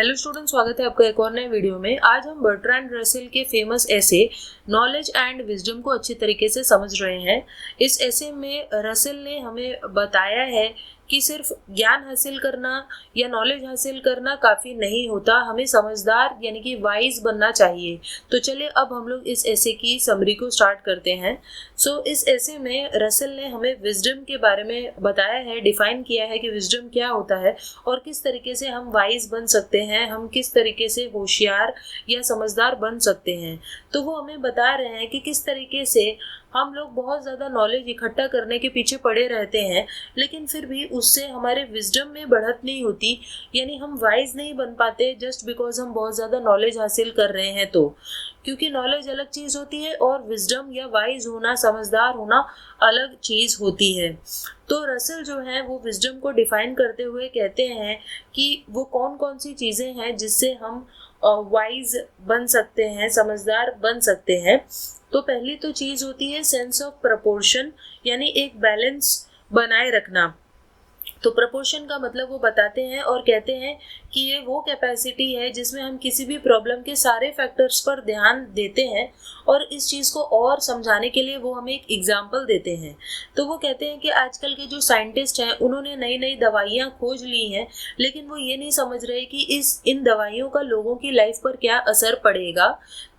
Hello student, स्वागत है आपका एक और नए वीडियो में। आज हम बर्ट्रैंड रसेल के फेमस ऐसे नॉलेज एंड विजडम को अच्छी तरीके से समझ रहे हैं। इस ऐसे में रसेल ने हमें बताया है कि सिर्फ ज्ञान हासिल करना या नॉलेज हासिल करना काफ़ी नहीं होता, हमें समझदार यानी कि वाइज बनना चाहिए। तो चलिए अब हम लोग इस ऐसे की समरी को स्टार्ट करते हैं। इस ऐसे में रसेल ने हमें विजडम के बारे में बताया है, डिफाइन किया है कि विजडम क्या होता है और किस तरीके से हम वाइज बन सकते हैं, हम किस तरीके से होशियार या समझदार बन सकते हैं। तो वो हमें बता रहे हैं कि किस तरीके से हम लोग बहुत ज़्यादा नॉलेज इकट्ठा करने के पीछे पड़े रहते हैं, लेकिन फिर भी उससे हमारे विजडम में बढ़त नहीं होती, यानी हम वाइज नहीं बन पाते जस्ट बिकॉज हम बहुत ज़्यादा नॉलेज हासिल कर रहे हैं। तो क्योंकि नॉलेज अलग चीज़ होती है और विजडम या वाइज होना, समझदार होना अलग चीज़ होती है। तो रसेल जो है वो विजडम को डिफाइन करते हुए कहते हैं कि वो कौन कौन सी चीज़ें हैं जिससे हम वाइज बन सकते हैं, समझदार बन सकते हैं। तो पहली तो चीज़ होती है सेंस ऑफ प्रपोर्शन, यानी एक बैलेंस बनाए रखना। तो प्रपोर्शन का मतलब वो बताते हैं और कहते हैं कि ये वो कैपेसिटी है जिसमें हम किसी भी प्रॉब्लम के सारे फैक्टर्स पर ध्यान देते हैं, और इस चीज़ को और समझाने के लिए वो हमें एक एग्जाम्पल देते हैं। तो वो कहते हैं कि आजकल के जो साइंटिस्ट हैं उन्होंने नई नई दवाइयाँ खोज ली हैं, लेकिन वो ये नहीं समझ रहे कि इन दवाइयों का लोगों की लाइफ पर क्या असर पड़ेगा।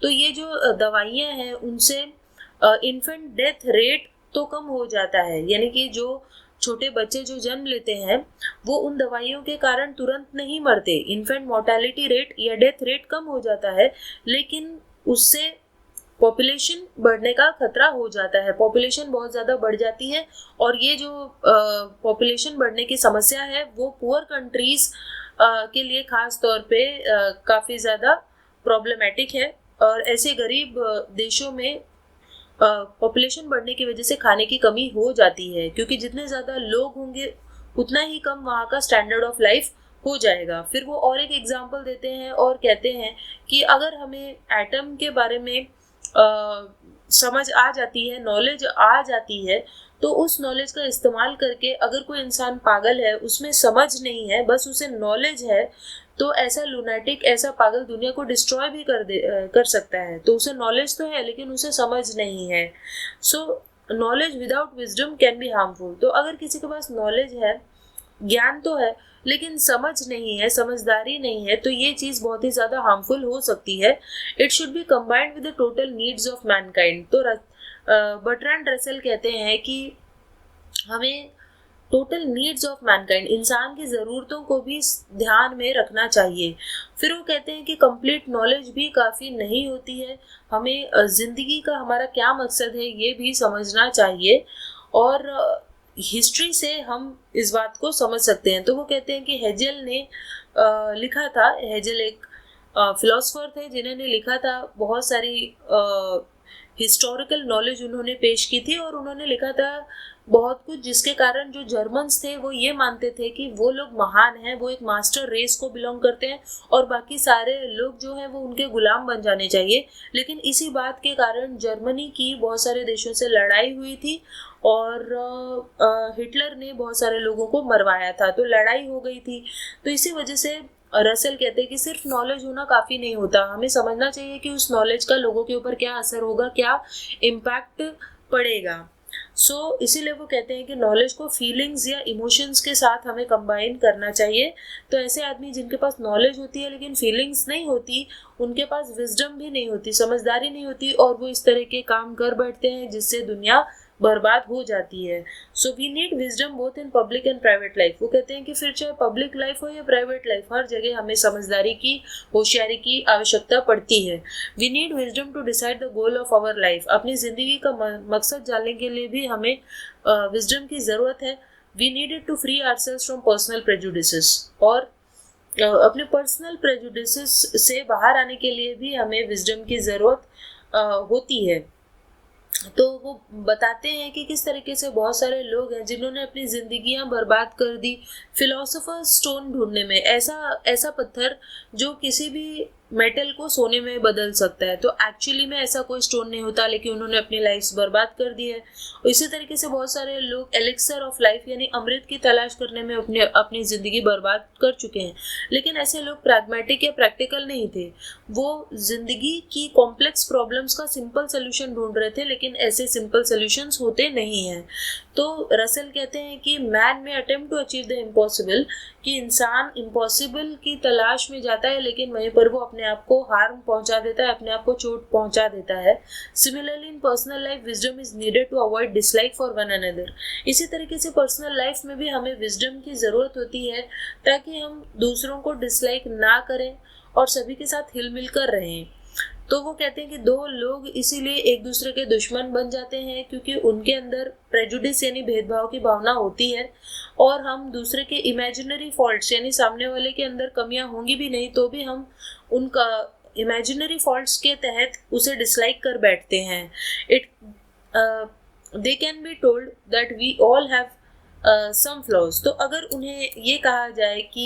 तो ये जो दवाइयाँ हैं उनसे इन्फेंट डेथ रेट तो कम हो जाता है, यानी कि जो छोटे बच्चे जो जन्म लेते हैं वो उन दवाइयों के कारण तुरंत नहीं मरते, इन्फेंट मोर्टेलिटी रेट या डेथ रेट कम हो जाता है, लेकिन उससे पॉपुलेशन बढ़ने का खतरा हो जाता है। पॉपुलेशन बहुत ज़्यादा बढ़ जाती है और ये जो पॉपुलेशन बढ़ने की समस्या है वो पुअर कंट्रीज़ के लिए ख़ास तौर पे काफ़ी ज़्यादा प्रॉब्लमेटिक है। और ऐसे गरीब देशों में पॉपुलेशन बढ़ने की वजह से खाने की कमी हो जाती है, क्योंकि जितने ज़्यादा लोग होंगे उतना ही कम वहाँ का स्टैंडर्ड ऑफ लाइफ हो जाएगा। फिर वो और एक एग्जांपल देते हैं और कहते हैं कि अगर हमें एटम के बारे में समझ आ जाती है, नॉलेज आ जाती है, तो उस नॉलेज का इस्तेमाल करके अगर कोई इंसान पागल है, उसमें समझ नहीं है, बस उसे नॉलेज है, तो ऐसा लूनाटिक, ऐसा पागल दुनिया को डिस्ट्रॉय भी कर सकता है। तो उसे नॉलेज तो है लेकिन उसे समझ नहीं है। Knowledge without wisdom can be harmful. तो अगर किसी के पास नॉलेज है, ज्ञान तो है, लेकिन समझ नहीं है, समझदारी नहीं है, तो ये चीज़ बहुत ही ज़्यादा हार्मफुल हो सकती है। It should be combined with the total needs of Mankind. तो बर्ट्रैंड रसेल कहते हैं कि हमें टोटल नीड्स ऑफ मैनकाइंड, इंसान की ज़रूरतों को भी ध्यान में रखना चाहिए। फिर वो कहते हैं कि कंप्लीट नॉलेज भी काफ़ी नहीं होती है, हमें ज़िंदगी का हमारा क्या मकसद है ये भी समझना चाहिए, और हिस्ट्री से हम इस बात को समझ सकते हैं। तो वो कहते हैं कि हेजल ने लिखा था, हेजल एक फिलोसोफर थे जिन्होंने लिखा था, बहुत सारी हिस्टोरिकल नॉलेज उन्होंने पेश की थी और उन्होंने लिखा था बहुत कुछ, जिसके कारण जो जर्मन्स थे वो ये मानते थे कि वो लोग महान हैं, वो एक मास्टर रेस को बिलोंग करते हैं और बाकी सारे लोग जो हैं वो उनके गुलाम बन जाने चाहिए। लेकिन इसी बात के कारण जर्मनी की बहुत सारे देशों से लड़ाई हुई थी और हिटलर ने बहुत सारे लोगों को मरवाया था, तो लड़ाई हो गई थी। तो इसी वजह से रसेल कहते हैं कि सिर्फ नॉलेज होना काफ़ी नहीं होता, हमें समझना चाहिए कि उस नॉलेज का लोगों के ऊपर क्या असर होगा, क्या इम्पैक्ट पड़ेगा। इसीलिए वो कहते हैं कि नॉलेज को फीलिंग्स या इमोशंस के साथ हमें कंबाइन करना चाहिए। तो ऐसे आदमी जिनके पास नॉलेज होती है लेकिन फीलिंग्स नहीं होती, उनके पास विजडम भी नहीं होती, समझदारी नहीं होती, और वो इस तरह के काम कर बैठते हैं जिससे दुनिया बर्बाद हो जाती है। We need wisdom both in public and private life. वो कहते हैं कि फिर चाहे पब्लिक लाइफ हो या प्राइवेट लाइफ, हर जगह हमें समझदारी की, होशियारी की आवश्यकता पड़ती है। We need wisdom to decide the goal of our life. अपनी ज़िंदगी का मकसद जानने के लिए भी हमें विजडम की ज़रूरत है। We needed to free ourselves from personal prejudices, और अपने पर्सनल प्रेजुडिसेस से बाहर आने के लिए भी हमें विजडम की ज़रूरत होती है। तो वो बताते हैं कि किस तरीके से बहुत सारे लोग हैं जिन्होंने अपनी ज़िंदगियां बर्बाद कर दी फिलोसोफर स्टोन ढूंढने में, ऐसा पत्थर जो किसी भी मेटल को सोने में बदल सकता है। तो एक्चुअली में ऐसा कोई स्टोन नहीं होता, लेकिन उन्होंने अपनी लाइफ बर्बाद कर दी है। और इसी तरीके से बहुत सारे लोग एलिक्सर ऑफ लाइफ यानी अमृत की तलाश करने में अपनी ज़िंदगी बर्बाद कर चुके हैं। लेकिन ऐसे लोग प्रैग्मेटिक या प्रैक्टिकल नहीं थे, वो ज़िंदगी की कॉम्प्लेक्स प्रॉब्लम्स का सिंपल सोल्यूशन ढूंढ रहे थे, लेकिन ऐसे सिंपल सोल्यूशंस होते नहीं हैं। तो रसेल कहते हैं कि मैन में attempt to achieve the impossible, कि इंसान इम्पॉसिबल की तलाश में जाता है, लेकिन वहीं पर वो अपने आप को हार्म पहुंचा देता है, अपने आप को चोट पहुंचा देता है। Similarly in personal life wisdom is needed to avoid dislike for one another. इसी तरीके से पर्सनल लाइफ में भी हमें विजडम की ज़रूरत होती है, ताकि हम दूसरों को डिसलाइक ना करें और सभी के साथ हिल मिल कर रहें। तो वो कहते हैं कि दो लोग इसीलिए एक दूसरे के दुश्मन बन जाते हैं, क्योंकि उनके अंदर प्रेजुडिस यानी भेदभाव की भावना होती है, और हम दूसरे के इमेजिनरी फॉल्ट्स यानी सामने वाले के अंदर कमियां होंगी भी नहीं तो भी हम उनका इमेजिनरी फॉल्ट्स के तहत उसे डिसलाइक कर बैठते हैं। It they can be told that we all have some flaws. तो अगर उन्हें ये कहा जाए कि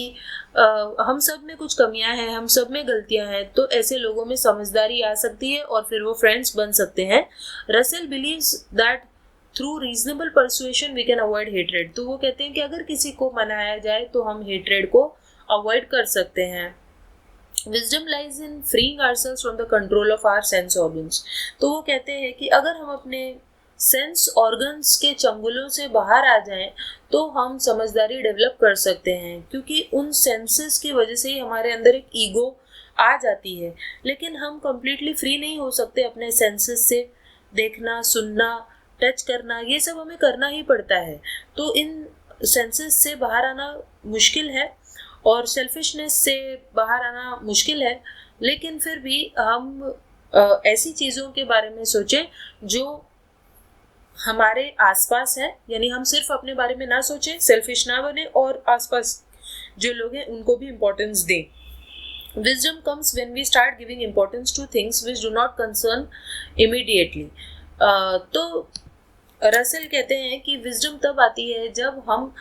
हम सब में कुछ कमियां हैं, हम सब में गलतियां हैं, तो ऐसे लोगों में समझदारी आ सकती है और फिर वो फ्रेंड्स बन सकते हैं। Russell believes that through reasonable persuasion we can avoid hatred. तो वो कहते हैं कि अगर किसी को मनाया जाए तो हम हेट्रेड को अवॉइड कर सकते हैं। Wisdom lies in freeing ourselves from the control of our sense organs। तो वो कहते हैं कि अगर हम अपने सेंस ऑर्गन्स के चंगुलों से बाहर आ जाएं तो हम समझदारी डेवलप कर सकते हैं, क्योंकि उन सेंसेस की वजह से ही हमारे अंदर एक ईगो आ जाती है। लेकिन हम कम्प्लीटली फ्री नहीं हो सकते अपने सेंसेस से। देखना, सुनना, टच करना, ये सब हमें करना ही पड़ता है। तो इन सेंसेस से बाहर आना मुश्किल है और सेल्फिशनेस से बाहर आना मुश्किल है, लेकिन फिर भी हम ऐसी चीज़ों के बारे में सोचें जो हमारे आसपास है, यानी हम सिर्फ अपने बारे में ना सोचें, सेल्फिश ना बने, और आसपास जो लोग हैं उनको भी इम्पोर्टेंस दें। Wisdom comes when we start giving importance to things which do not concern immediately। तो रसेल कहते हैं कि विजडम तब आती है जब हम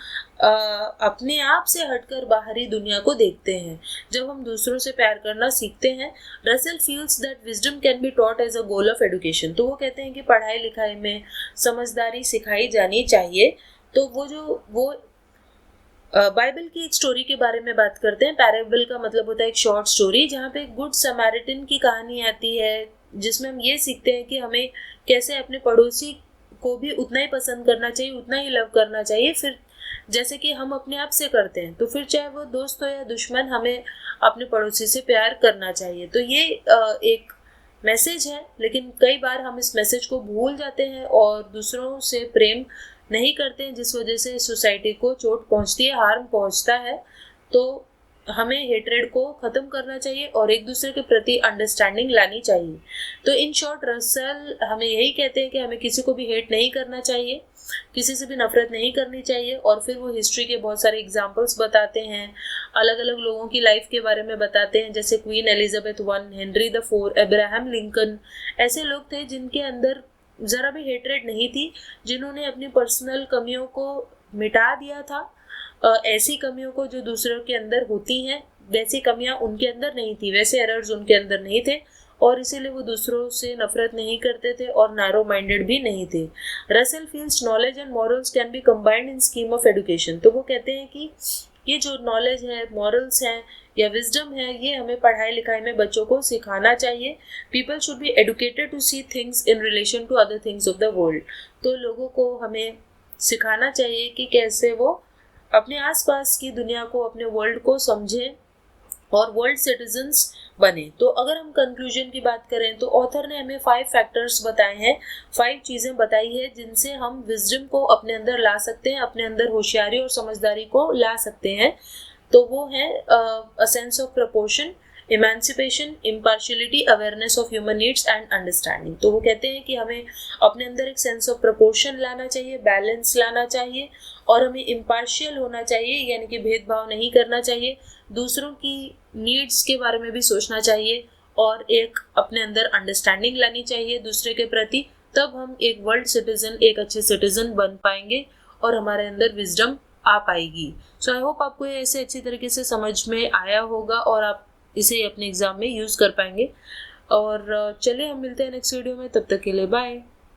अपने आप से हटकर बाहरी दुनिया को देखते हैं, जब हम दूसरों से प्यार करना सीखते हैं। Russell feels that wisdom can be taught as a goal of education. तो वो कहते हैं कि पढ़ाई लिखाई में समझदारी सिखाई जानी चाहिए। तो वो बाइबल की एक स्टोरी के बारे में बात करते हैं। पैराबल का मतलब होता है एक शॉर्ट स्टोरी, जहाँ पे एक गुड समैरिटन की कहानी आती है, जिसमें हम ये सीखते हैं कि हमें कैसे अपने पड़ोसी को भी उतना ही पसंद करना चाहिए, उतना ही लव करना चाहिए, फिर जैसे कि हम अपने आप से करते हैं। तो फिर चाहे वो दोस्त हो या दुश्मन, हमें अपने पड़ोसी से प्यार करना चाहिए। तो ये एक मैसेज है, लेकिन कई बार हम इस मैसेज को भूल जाते हैं और दूसरों से प्रेम नहीं करते हैं, जिस वजह से सोसाइटी को चोट पहुंचती है, हार्म पहुंचता है। तो हमें हेट्रेड को ख़त्म करना चाहिए और एक दूसरे के प्रति अंडरस्टैंडिंग लानी चाहिए। तो इन शॉर्ट रसेल हमें यही कहते हैं कि हमें किसी को भी हेट नहीं करना चाहिए, किसी से भी नफरत नहीं करनी चाहिए। और फिर वो हिस्ट्री के बहुत सारे एग्जाम्पल्स बताते हैं, अलग अलग लोगों की लाइफ के बारे में बताते हैं, जैसे queen Elizabeth I, Henry IV, Abraham Lincoln. ऐसे लोग थे जिनके अंदर ज़रा भी हेट्रेड नहीं थी, जिन्होंने अपनी पर्सनल कमियों को मिटा दिया था। ऐसी कमियों को जो दूसरों के अंदर होती हैं, वैसी कमियां उनके अंदर नहीं थी, वैसे एरर्स उनके अंदर नहीं थे, और इसीलिए वो दूसरों से नफरत नहीं करते थे और नैरो माइंडेड भी नहीं थे। Russell feels knowledge and morals can be combined in scheme of education. तो वो कहते हैं कि ये जो नॉलेज है, मॉरल्स हैं या विजडम है, ये हमें पढ़ाई लिखाई में बच्चों को सिखाना चाहिए। People should be educated to see things in relation to other things of the world. तो लोगों को हमें सिखाना चाहिए कि कैसे वो अपने आसपास की दुनिया को, अपने वर्ल्ड को समझें और वर्ल्ड सिटीजन्स बने। तो अगर हम कंक्लूजन की बात करें तो ऑथर ने हमें 5 फैक्टर्स बताए हैं, 5 चीज़ें बताई है जिनसे हम विजडम को अपने अंदर ला सकते हैं, अपने अंदर होशियारी और समझदारी को ला सकते हैं। तो वो है a sense of proportion, emancipation, impartiality, awareness of human needs and understanding. तो वो कहते हैं कि हमें अपने अंदर एक सेंस ऑफ प्रपोर्शन लाना चाहिए, बैलेंस लाना चाहिए, और हमें इम्पार्शियल होना चाहिए, यानी कि भेदभाव नहीं करना चाहिए, दूसरों की नीड्स के बारे में भी सोचना चाहिए, और एक अपने अंदर अंडरस्टैंडिंग लानी चाहिए दूसरे के प्रति। तब हम एक वर्ल्ड सिटीजन, एक अच्छे सिटीजन बन पाएंगे और हमारे अंदर विजडम आ पाएगी। सो आई होप आपको ये ऐसे अच्छी तरीके से समझ में आया होगा और आप इसे अपने एग्ज़ाम में यूज़ कर पाएंगे। और चलिए हम मिलते हैं नेक्स्ट वीडियो में, तब तक के लिए बाय।